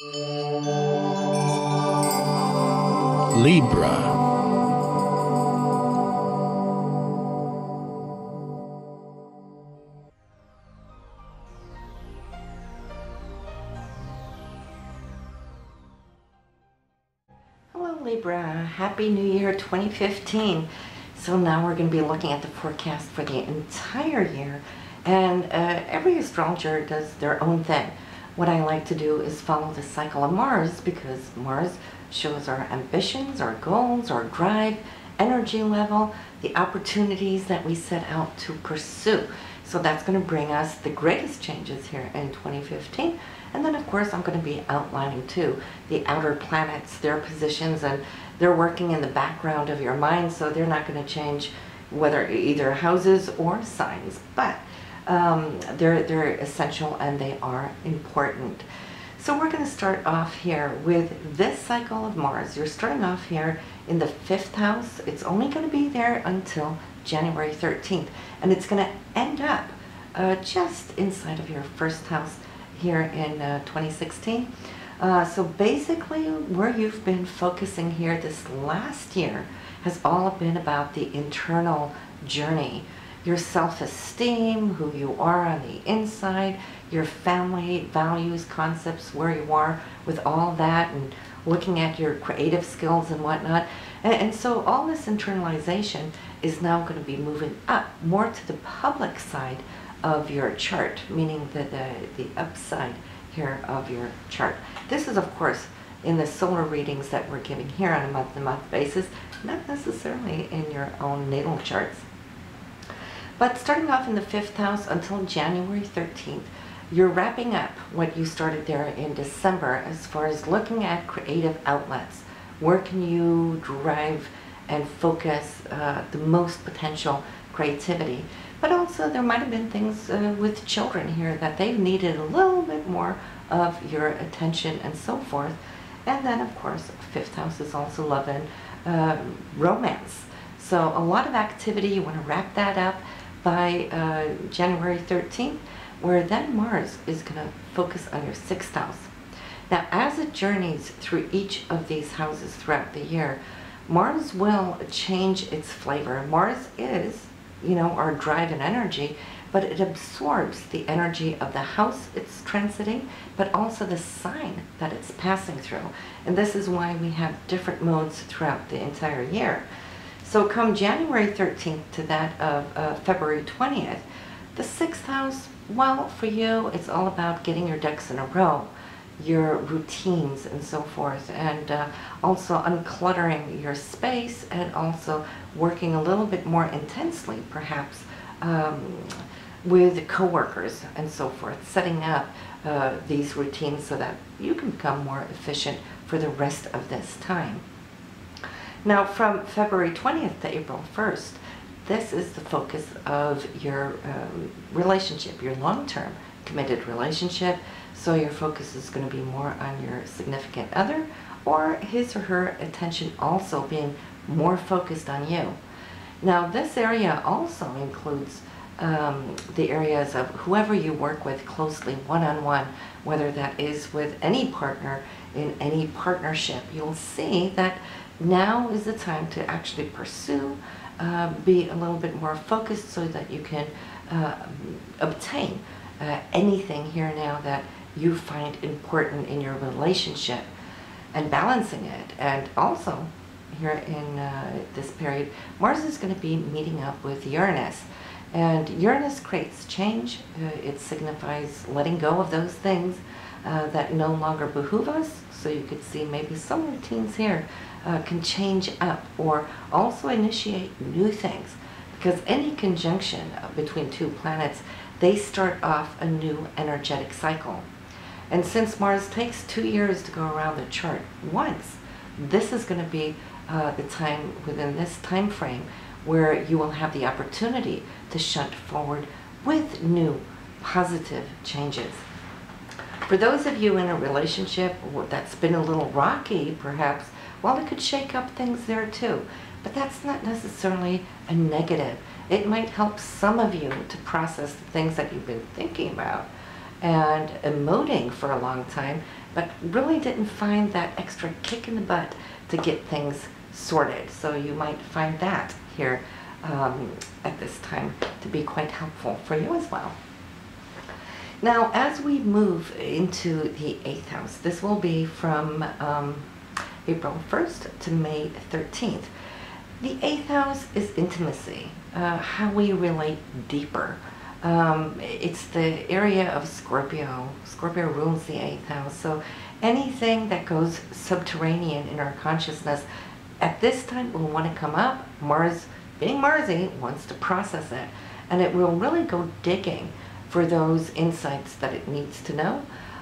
Libra. Hello Libra, Happy New Year 2015. So now we're going to be looking at the forecast for the entire year, and every astrologer does their own thing. What I like to do is follow the cycle of Mars, because Mars shows our ambitions, our goals, our drive, energy level, the opportunities that we set out to pursue. So that's going to bring us the greatest changes here in 2015. And then of course I'm going to be outlining too the outer planets, their positions, and they're working in the background of your mind, so they're not going to change whether either houses or signs, but they're essential and they are important. So we're going to start off here with this cycle of Mars. You're starting off here in the 5th house. It's only going to be there until January 13th, and it's going to end up just inside of your 1st house here in 2016. So basically where you've been focusing here this last year has all been about the internal journey, your self-esteem, who you are on the inside, your family values, concepts, where you are with all that, and looking at your creative skills and whatnot. And so all this internalization is now going to be moving up more to the public side of your chart, meaning the upside here of your chart. This is of course in the solar readings that we're giving here on a month-to-month basis, not necessarily in your own natal charts. But starting off in the 5th house until January 13th, you're wrapping up what you started there in December as far as looking at creative outlets. Where can you drive and focus the most potential creativity? But also there might have been things with children here that they needed a little bit more of your attention and so forth. And then of course 5th house is also love and romance. So a lot of activity, you want to wrap that up by January 13th, where then Mars is going to focus on your 6th house. Now as it journeys through each of these houses throughout the year, Mars will change its flavor. Mars is, you know, our drive and energy, but it absorbs the energy of the house it's transiting, but also the sign that it's passing through. And this is why we have different modes throughout the entire year. So come January 13th to that of February 20th, the 6th house, well, for you, it's all about getting your ducks in a row, your routines and so forth, and also uncluttering your space, and also working a little bit more intensely perhaps with coworkers and so forth, setting up these routines so that you can become more efficient for the rest of this time. Now from February 20th to April 1st, this is the focus of your relationship, your long-term committed relationship. So your focus is going to be more on your significant other, or his or her attention also being more focused on you. Now this area also includes the areas of whoever you work with closely one-on-one, whether that is with any partner in any partnership. You'll see that now is the time to actually pursue, be a little bit more focused so that you can obtain anything here now that you find important in your relationship, and balancing it. And also here in this period, Mars is going to be meeting up with Uranus, and Uranus creates change. It signifies letting go of those things that no longer behoove us. So you could see maybe some routines here can change up, or also initiate new things, because any conjunction between two planets, they start off a new energetic cycle. And since Mars takes 2 years to go around the chart once, this is going to be the time within this time frame where you will have the opportunity to shunt forward with new positive changes. For those of you in a relationship that's been a little rocky, perhaps, well, it could shake up things there too. But that's not necessarily a negative. It might help some of you to process the things that you've been thinking about and emoting for a long time, but really didn't find that extra kick in the butt to get things sorted. So you might find that here at this time to be quite helpful for you as well. Now, as we move into the 8th house, this will be from April 1st to May 13th. The 8th house is intimacy, how we relate deeper. It's the area of Scorpio. Scorpio rules the 8th house, so anything that goes subterranean in our consciousness at this time will want to come up. Mars, being Marsy, wants to process it, and it will really go digging for those insights that it needs to know.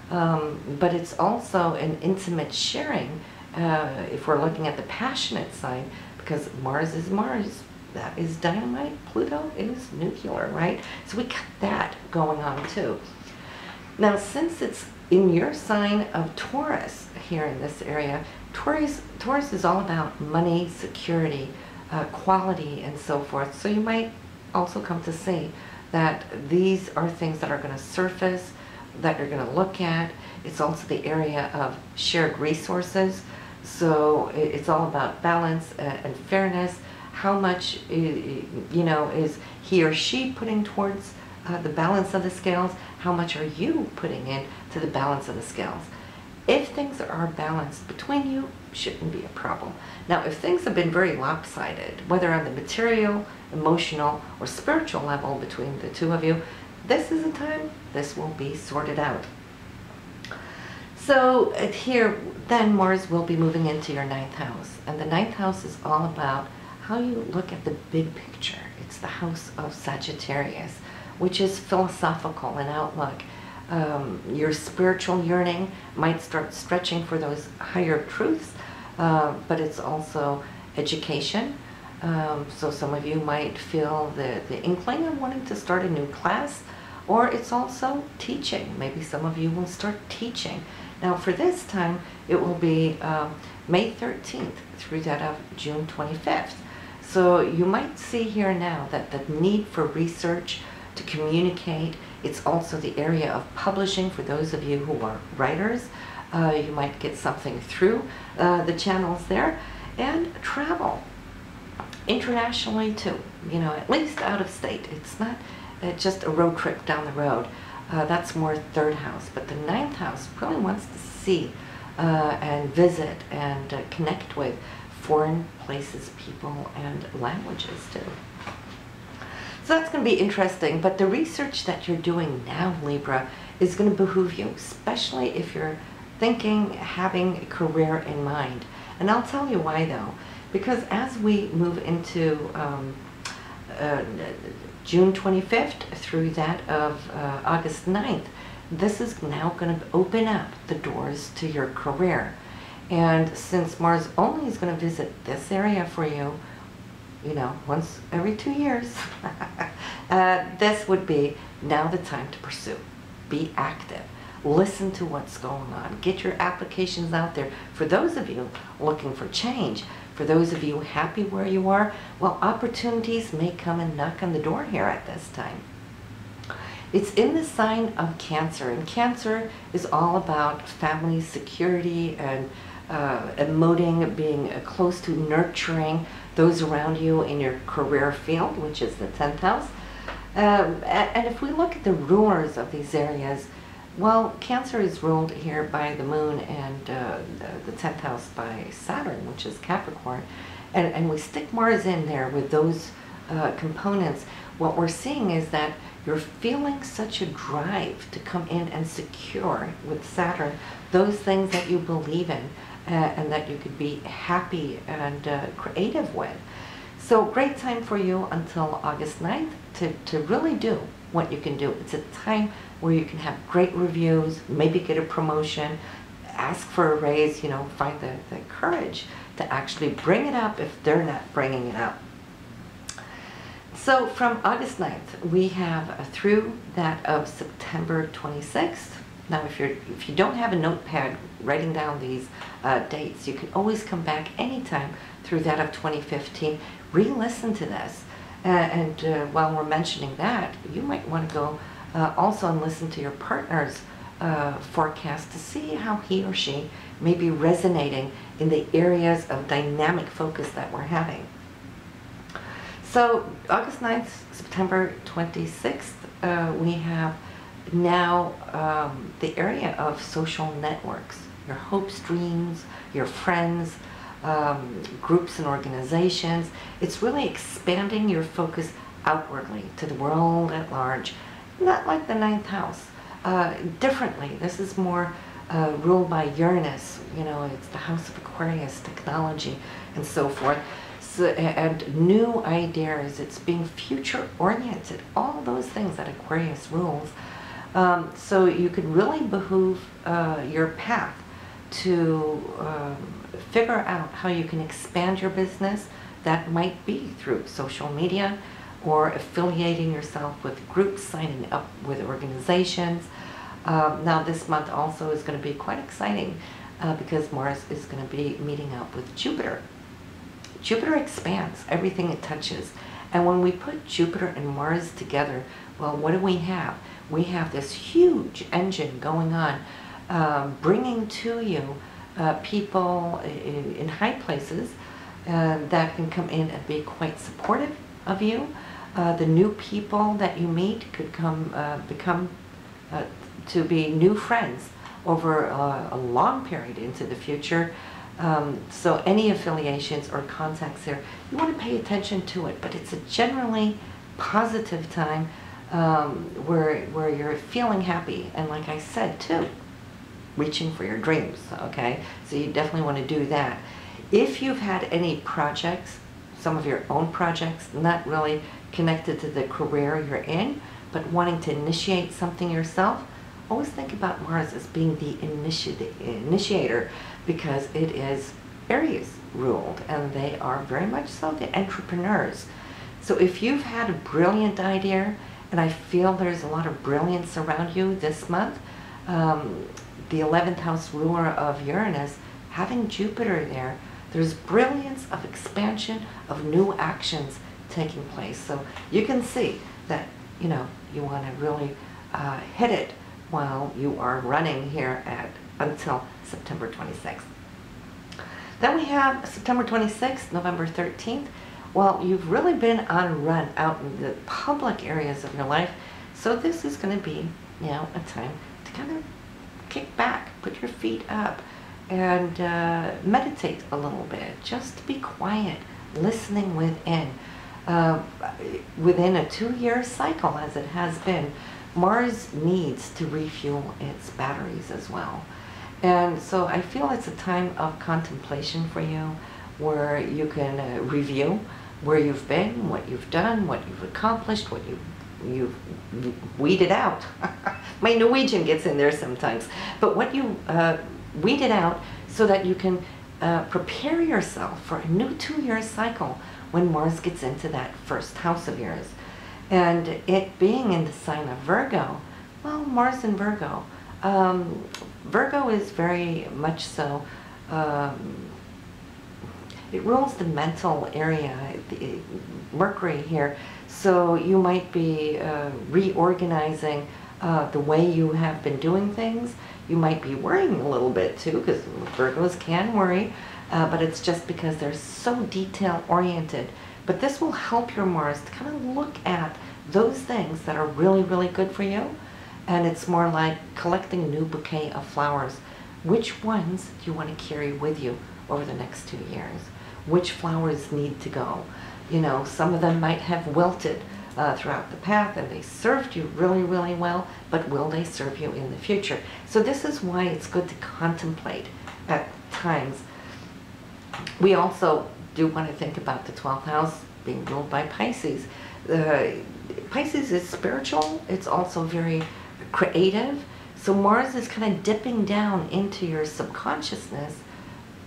But it's also an intimate sharing if we're looking at the passionate side, because Mars is Mars. That is dynamite. Pluto is nuclear, right? So we got that going on too. Now, since it's in your sign of Taurus here in this area, Taurus is all about money, security, quality, and so forth. So you might also come to see that these are things that are going to surface, that you're going to look at. It's also the area of shared resources. So it's all about balance and fairness. How much, is he or she putting towards the balance of the scales? How much are you putting in to the balance of the scales? If things are balanced between you, shouldn't be a problem. Now, if things have been very lopsided, whether on the material, emotional, or spiritual level between the two of you, this is a time this will be sorted out. So here, then Mars will be moving into your 9th house. And the 9th house is all about how you look at the big picture. It's the house of Sagittarius, which is philosophical in outlook. Your spiritual yearning might start stretching for those higher truths, but it's also education. So some of you might feel the inkling of wanting to start a new class, or it's also teaching. Maybe some of you will start teaching. Now for this time, it will be May 13th through that of June 25th. So you might see here now that the need for research to communicate, it's also the area of publishing for those of you who are writers. You might get something through the channels there, and travel internationally too, at least out of state. It's not just a road trip down the road. That's more 3rd house, but the 9th house really wants to see and visit and connect with foreign places, people, and languages too. So that's going to be interesting, but the research that you're doing now, Libra, is going to behoove you, especially if you're thinking, having a career in mind. And I'll tell you why though, because as we move into June 25th through that of August 9th, this is now going to open up the doors to your career. And since Mars only is going to visit this area for you, once every 2 years, this would be now the time to pursue. Be active. Listen to what's going on. Get your applications out there. For those of you looking for change, for those of you happy where you are, well, opportunities may come and knock on the door here at this time. It's in the sign of Cancer, and Cancer is all about family security and emoting, being close to nurturing those around you in your career field, which is the 10th house. And if we look at the rulers of these areas, well, Cancer is ruled here by the Moon, and the 10th house by Saturn, which is Capricorn. And we stick Mars in there with those components. What we're seeing is that you're feeling such a drive to come in and secure with Saturn those things that you believe in and that you could be happy and creative with. So great time for you until August 9th to really do what you can do. It's a time where you can have great reviews, maybe get a promotion, ask for a raise, find the courage to actually bring it up if they're not bringing it up. So from August 9th, we have through that of September 26th. Now, if you don't have a notepad writing down these dates, you can always come back anytime through that of 2015. Re-listen to this, and while we're mentioning that, you might want to go Also, and listen to your partner's forecast to see how he or she may be resonating in the areas of dynamic focus that we're having. So August 9th, September 26th, we have now the area of social networks, your hopes, dreams, your friends, groups and organizations. It's really expanding your focus outwardly to the world at large, not like the ninth house, differently. This is more ruled by Uranus, you know, it's the house of Aquarius, technology, and so forth. So, and new ideas, it's being future oriented, all those things that Aquarius rules. So you could really behoove your path to figure out how you can expand your business. That might be through social media or affiliating yourself with groups, signing up with organizations. Now this month also is going to be quite exciting because Mars is going to be meeting up with Jupiter. Jupiter expands everything it touches. And when we put Jupiter and Mars together, well, what do we have? We have this huge engine going on, bringing to you people in high places that can come in and be quite supportive of you. The new people that you meet could become to be new friends over a long period into the future. So any affiliations or contacts there, you want to pay attention to it, but it's a generally positive time where you're feeling happy, and like I said too, reaching for your dreams, okay? So you definitely want to do that. If you've had any projects, some of your own projects, not really connected to the career you're in, but wanting to initiate something yourself, always think about Mars as being the initiator, because it is Aries ruled, and they are very much so the entrepreneurs. So if you've had a brilliant idea, and I feel there's a lot of brilliance around you this month, the 11th house ruler of Uranus, having Jupiter there, there's brilliance of expansion of new actions taking place. So you can see that, you know, you want to really hit it while you are running here until September 26th. Then we have September 26th, November 13th. Well, you've really been on a run out in the public areas of your life, so this is going to be now a time to kind of kick back, put your feet up, and meditate a little bit. Just to be quiet, listening within. Within a 2-year cycle, as it has been, Mars needs to refuel its batteries as well. And so I feel it's a time of contemplation for you, where you can review where you've been, what you've done, what you've accomplished, what you've weeded out. My Norwegian gets in there sometimes. But what you weeded out so that you can prepare yourself for a new 2-year cycle when Mars gets into that first house of yours. And it being in the sign of Virgo, well, Mars in Virgo. Virgo is very much so, it rules the mental area, Mercury here, so you might be reorganizing the way you have been doing things. You might be worrying a little bit too, because Virgos can worry, but it's just because they're so detail-oriented. But this will help your Mars to kind of look at those things that are really, really good for you. And it's more like collecting a new bouquet of flowers. Which ones do you want to carry with you over the next 2 years? Which flowers need to go? You know, some of them might have wilted throughout the path and they served you really, really well, but will they serve you in the future? So this is why it's good to contemplate at times. We also do want to think about the 12th house being ruled by Pisces. Pisces is spiritual. It's also very creative. So Mars is kind of dipping down into your subconsciousness,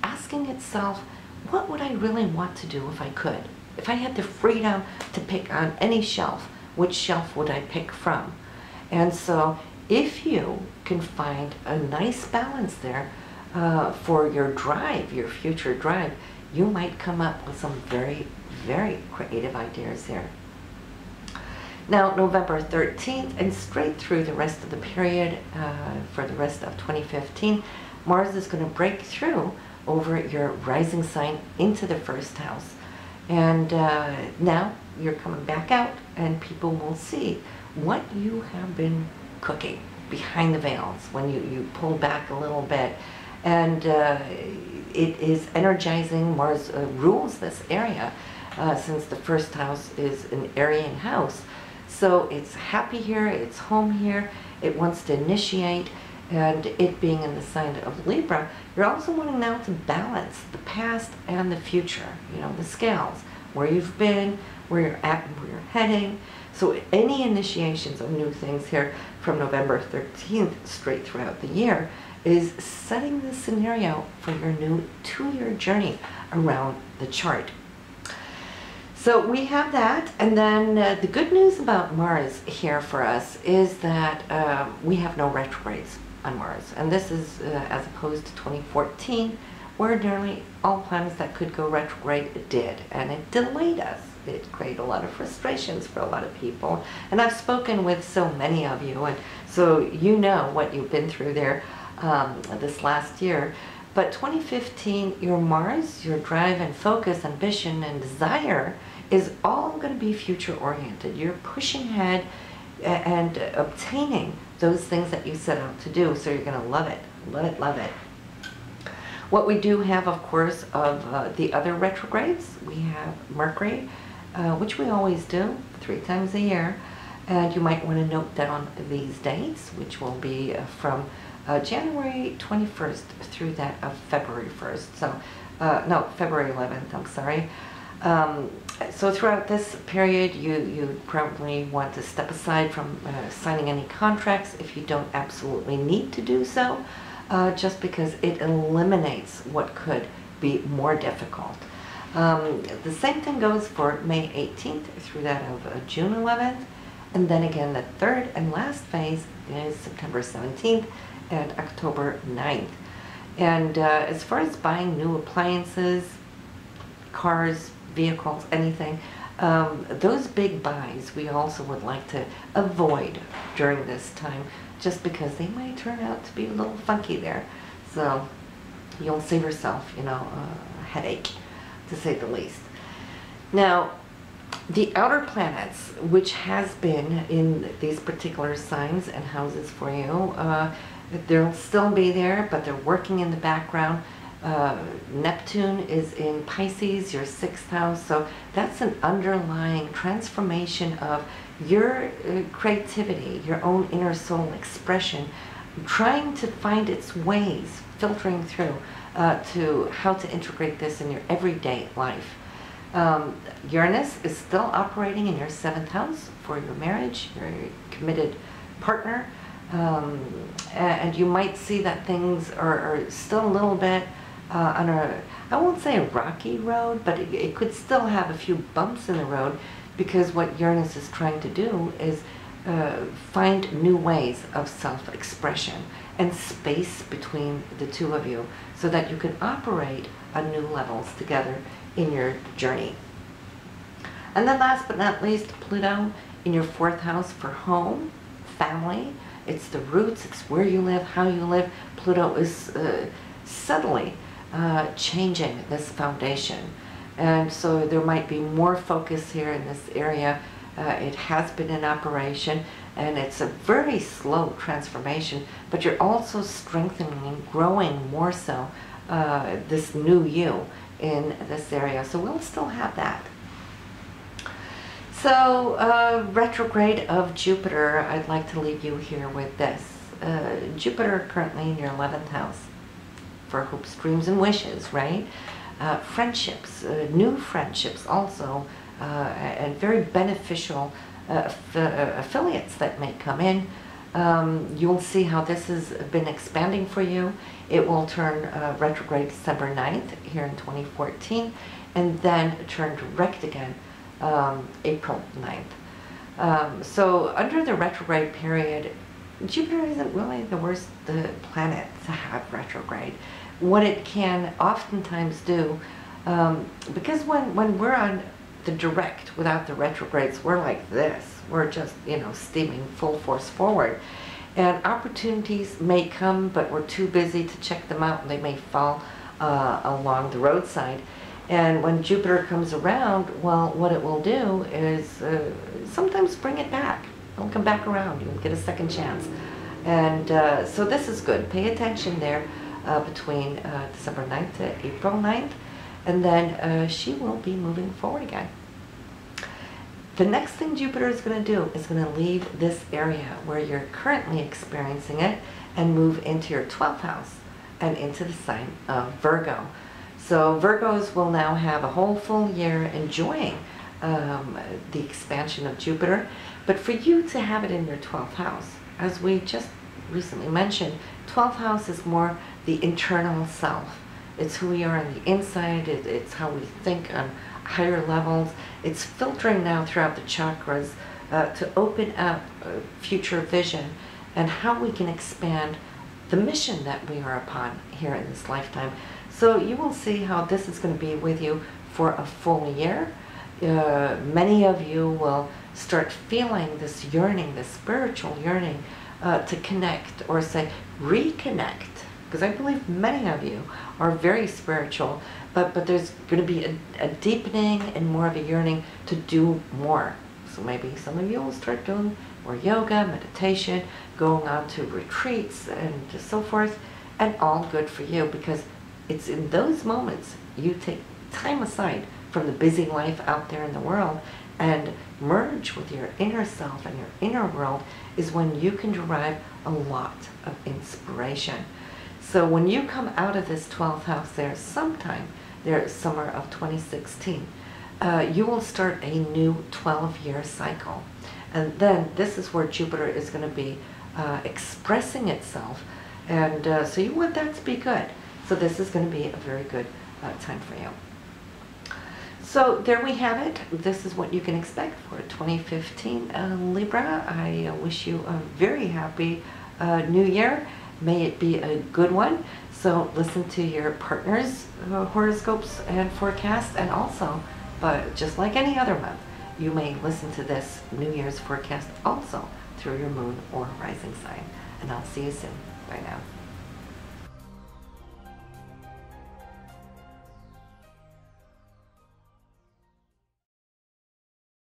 asking itself, what would I really want to do if I could? If I had the freedom to pick on any shelf, which shelf would I pick from? And so if you can find a nice balance there for your drive, your future drive, you might come up with some very, very creative ideas there. Now, November 13th and straight through the rest of the period, for the rest of 2015, Mars is going to break through over your rising sign into the first house. And now you're coming back out, and people will see what you have been cooking behind the veils when you pull back a little bit. And it is energizing. Mars rules this area since the first house is an Aryan house. So it's happy here, it's home here, it wants to initiate, and it being in the sign of Libra, you're also wanting now to balance the past and the future, you know, the scales, where you've been, where you're at, and where you're heading. So any initiations of new things here from November 13th straight throughout the year is setting the scenario for your new 2-year journey around the chart. So we have that, and then the good news about Mars here for us is that we have no retrogrades on Mars, and this is as opposed to 2014, where nearly all planets that could go retrograde did, and it delayed us. It created a lot of frustrations for a lot of people, and I've spoken with so many of you, and so you know what you've been through there this last year. But 2015, your Mars, your drive and focus, ambition and desire is all going to be future oriented. You're pushing ahead and obtaining those things that you set out to do. So you're going to love it, love it. What we do have, of course, of the other retrogrades, we have Mercury, which we always do 3 times a year. And you might want to note down these dates, which will be from January 21st through that of February 1st. So, no, February 11th, I'm sorry. So throughout this period, you probably want to step aside from signing any contracts if you don't absolutely need to do so, just because it eliminates what could be more difficult. The same thing goes for May 18th through that of June 11th, and then again the third and last phase is September 17th and October 9th. And as far as buying new appliances, cars, vehicles, anything, those big buys we also would like to avoid during this time, just because they might turn out to be a little funky there. So you'll save yourself, you know, a headache, to say the least. Now, the outer planets, which has been in these particular signs and houses for you, they'll still be there, but they're working in the background. Neptune is in Pisces, your 6th house, so that's an underlying transformation of your creativity, your own inner soul expression, trying to find its ways, filtering through to how to integrate this in your everyday life. Uranus is still operating in your 7th house for your marriage, your committed partner, and you might see that things are still a little bit on a, I won't say a rocky road, but it could still have a few bumps in the road, because what Uranus is trying to do is find new ways of self-expression and space between the two of you so that you can operate on new levels together in your journey. And then last but not least, Pluto in your 4th house for home, family. It's the roots, it's where you live, how you live. Pluto is subtly changing this foundation. And so there might be more focus here in this area. It has been in operation, and it's a very slow transformation, but you're also strengthening and growing more so this new you in this area. So we'll still have that. So retrograde of Jupiter, I'd like to leave you here with this. Jupiter currently in your 11th house for hopes, dreams, and wishes, right? Friendships, new friendships also, and very beneficial affiliates that may come in. You'll see how this has been expanding for you. It will turn retrograde December 9th here in 2014, and then turn direct again April 9th. So under the retrograde period, Jupiter isn't really the worst planet to have retrograde. What it can oftentimes do, because when we're on the direct, without the retrogrades, we're like this. We're just, you know, steaming full force forward. And opportunities may come, but we're too busy to check them out, and they may fall along the roadside. And when Jupiter comes around, well, what it will do is sometimes bring it back. It'll come back around. You'll get a second chance. And so this is good. Pay attention there between December 9th to April 9th. And then she will be moving forward again. The next thing Jupiter is going to do is going to leave this area where you're currently experiencing it and move into your 12th house and into the sign of Virgo. So Virgos will now have a whole full year enjoying the expansion of Jupiter. But for you to have it in your 12th house, as we just recently mentioned, 12th house is more the internal self. It's who we are on the inside. It's how we think on higher levels. It's filtering now throughout the chakras to open up future vision and how we can expand the mission that we are upon here in this lifetime. So you will see how this is going to be with you for a full year. Many of you will start feeling this yearning, this spiritual yearning to connect, or say reconnect, because I believe many of you are very spiritual, but there's going to be a deepening and more of a yearning to do more. So maybe some of you will start doing more yoga, meditation, going on to retreats and so forth, and all good for you, because it's in those moments you take time aside from the busy life out there in the world and merge with your inner self and your inner world is when you can derive a lot of inspiration. So when you come out of this 12th house there sometime, there summer of 2016, you will start a new 12-year cycle. And then this is where Jupiter is going to be expressing itself. And so you want that to be good. So this is going to be a very good time for you. So there we have it. This is what you can expect for 2015 Libra. I wish you a very happy new year. May it be a good one. So listen to your partner's horoscopes and forecasts, and also, but just like any other month, you may listen to this New Year's forecast also through your moon or rising sign. And I'll see you soon. Bye now.